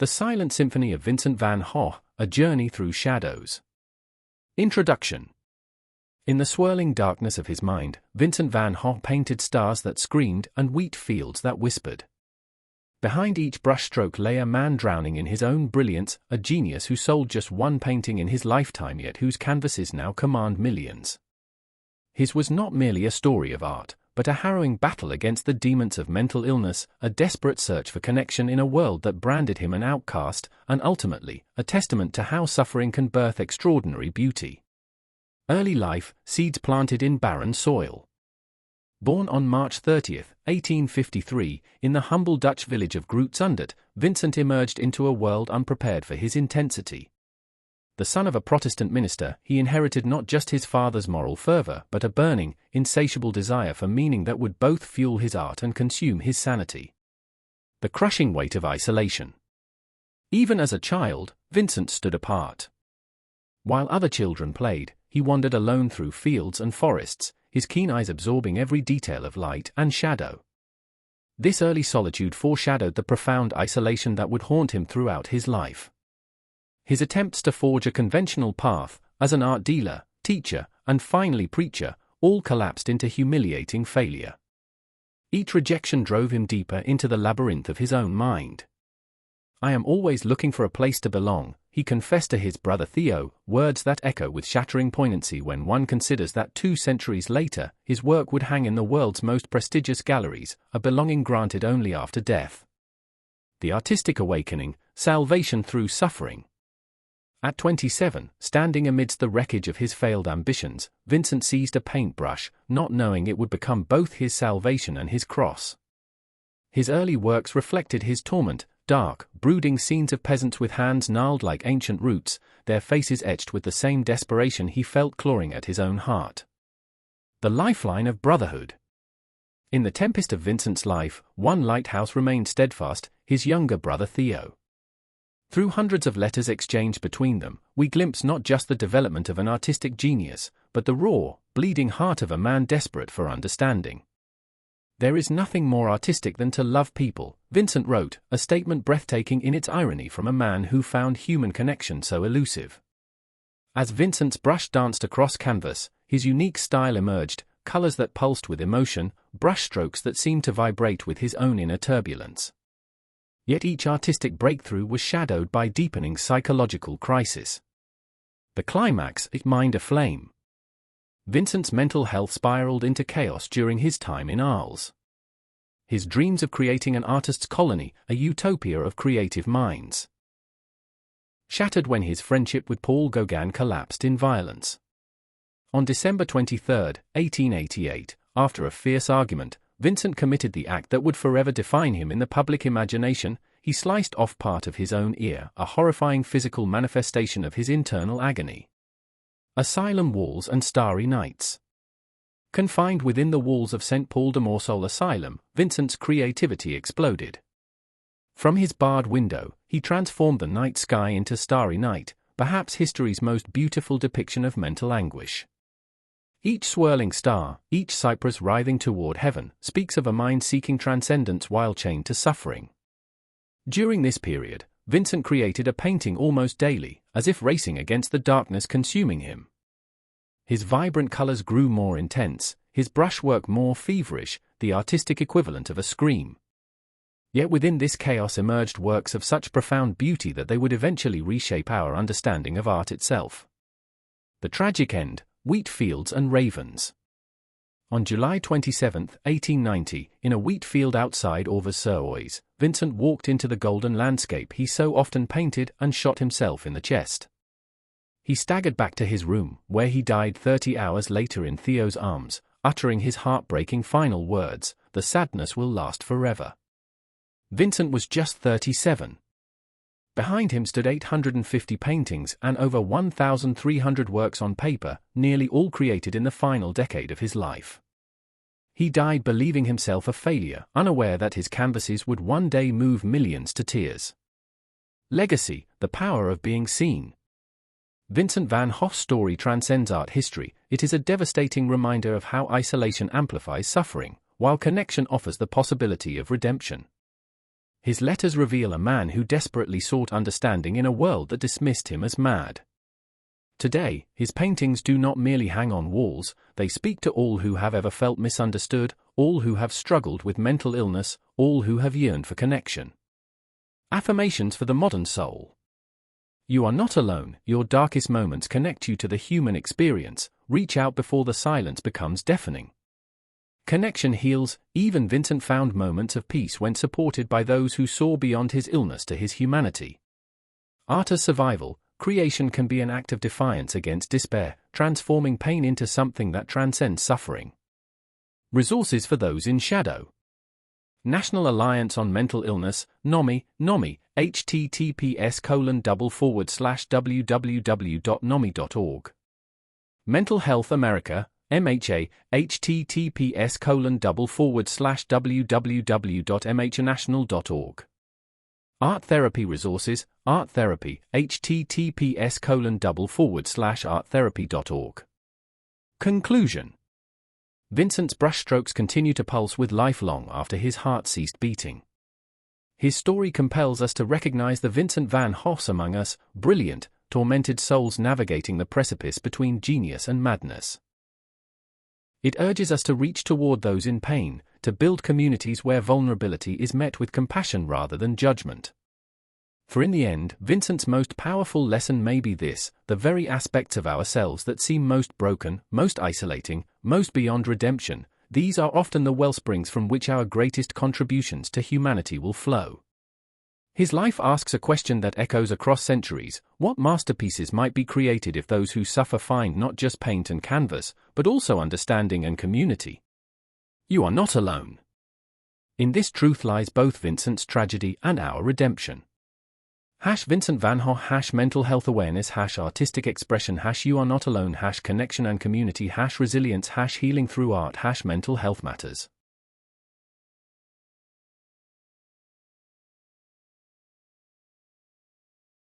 The Silent Symphony of Vincent van Gogh, A Journey Through Shadows. Introduction. In the swirling darkness of his mind, Vincent van Gogh painted stars that screamed and wheat fields that whispered. Behind each brushstroke lay a man drowning in his own brilliance, a genius who sold just one painting in his lifetime yet whose canvases now command millions. His was not merely a story of art, but a harrowing battle against the demons of mental illness, a desperate search for connection in a world that branded him an outcast, and ultimately, a testament to how suffering can birth extraordinary beauty. Early life, seeds planted in barren soil. Born on March 30, 1853, in the humble Dutch village of Groot-Zundert, Vincent emerged into a world unprepared for his intensity. The son of a Protestant minister, he inherited not just his father's moral fervor but a burning, insatiable desire for meaning that would both fuel his art and consume his sanity. The crushing weight of isolation. Even as a child, Vincent stood apart. While other children played, he wandered alone through fields and forests, his keen eyes absorbing every detail of light and shadow. This early solitude foreshadowed the profound isolation that would haunt him throughout his life. His attempts to forge a conventional path, as an art dealer, teacher, and finally preacher, all collapsed into humiliating failure. Each rejection drove him deeper into the labyrinth of his own mind. "I am always looking for a place to belong," he confessed to his brother Theo, words that echo with shattering poignancy when one considers that 2 centuries later, his work would hang in the world's most prestigious galleries, a belonging granted only after death. The artistic awakening, salvation through suffering. At 27, standing amidst the wreckage of his failed ambitions, Vincent seized a paintbrush, not knowing it would become both his salvation and his cross. His early works reflected his torment, dark, brooding scenes of peasants with hands gnarled like ancient roots, their faces etched with the same desperation he felt clawing at his own heart. The lifeline of brotherhood. In the tempest of Vincent's life, one lighthouse remained steadfast, his younger brother Theo. Through hundreds of letters exchanged between them, we glimpse not just the development of an artistic genius, but the raw, bleeding heart of a man desperate for understanding. "There is nothing more artistic than to love people," Vincent wrote, a statement breathtaking in its irony from a man who found human connection so elusive. As Vincent's brush danced across canvas, his unique style emerged, colors that pulsed with emotion, brushstrokes that seemed to vibrate with his own inner turbulence. Yet each artistic breakthrough was shadowed by deepening psychological crisis. The climax, it mind aflame. Vincent's mental health spiraled into chaos during his time in Arles. His dreams of creating an artist's colony, a utopia of creative minds, shattered when his friendship with Paul Gauguin collapsed in violence. On December 23, 1888, after a fierce argument, Vincent committed the act that would forever define him in the public imagination. He sliced off part of his own ear, a horrifying physical manifestation of his internal agony. Asylum walls and starry nights. Confined within the walls of St. Paul de Morsol Asylum, Vincent's creativity exploded. From his barred window, he transformed the night sky into starry night, perhaps history's most beautiful depiction of mental anguish. Each swirling star, each cypress writhing toward heaven, speaks of a mind seeking transcendence while chained to suffering. During this period, Vincent created a painting almost daily, as if racing against the darkness consuming him. His vibrant colors grew more intense, his brushwork more feverish, the artistic equivalent of a scream. Yet within this chaos emerged works of such profound beauty that they would eventually reshape our understanding of art itself. The tragic end. Wheat fields and ravens. On July 27, 1890, in a wheat field outside Auvers-sur-Oise, Vincent walked into the golden landscape he so often painted and shot himself in the chest. He staggered back to his room, where he died 30 hours later in Theo's arms, uttering his heartbreaking final words, "The sadness will last forever." Vincent was just 37. Behind him stood 850 paintings and over 1,300 works on paper, nearly all created in the final decade of his life. He died believing himself a failure, unaware that his canvases would one day move millions to tears. Legacy, the power of being seen. Vincent van Gogh's story transcends art history. It is a devastating reminder of how isolation amplifies suffering, while connection offers the possibility of redemption. His letters reveal a man who desperately sought understanding in a world that dismissed him as mad. Today, his paintings do not merely hang on walls, they speak to all who have ever felt misunderstood, all who have struggled with mental illness, all who have yearned for connection. Affirmations for the modern soul. You are not alone, your darkest moments connect you to the human experience, reach out before the silence becomes deafening. Connection heals, even Vincent found moments of peace when supported by those who saw beyond his illness to his humanity. Art as survival. Creation can be an act of defiance against despair, transforming pain into something that transcends suffering. Resources for those in shadow. National Alliance on Mental Illness, NOMI, https://www.nomi.org. Mental Health America, MHA, https://www.mhnational.org. Art Therapy Resources, Art Therapy, https://arttherapy.org. Conclusion. Vincent's brushstrokes continue to pulse with life long after his heart ceased beating. His story compels us to recognize the Vincent van Goghs among us, brilliant, tormented souls navigating the precipice between genius and madness. It urges us to reach toward those in pain, to build communities where vulnerability is met with compassion rather than judgment. For in the end, Vincent's most powerful lesson may be this: the very aspects of ourselves that seem most broken, most isolating, most beyond redemption, these are often the wellsprings from which our greatest contributions to humanity will flow. His life asks a question that echoes across centuries: what masterpieces might be created if those who suffer find not just paint and canvas, but also understanding and community? You are not alone. In this truth lies both Vincent's tragedy and our redemption. #Vincent van Gogh, #mental health awareness, #artistic expression, #you are not alone, #connection and community, #resilience, #healing through art, #mental health matters.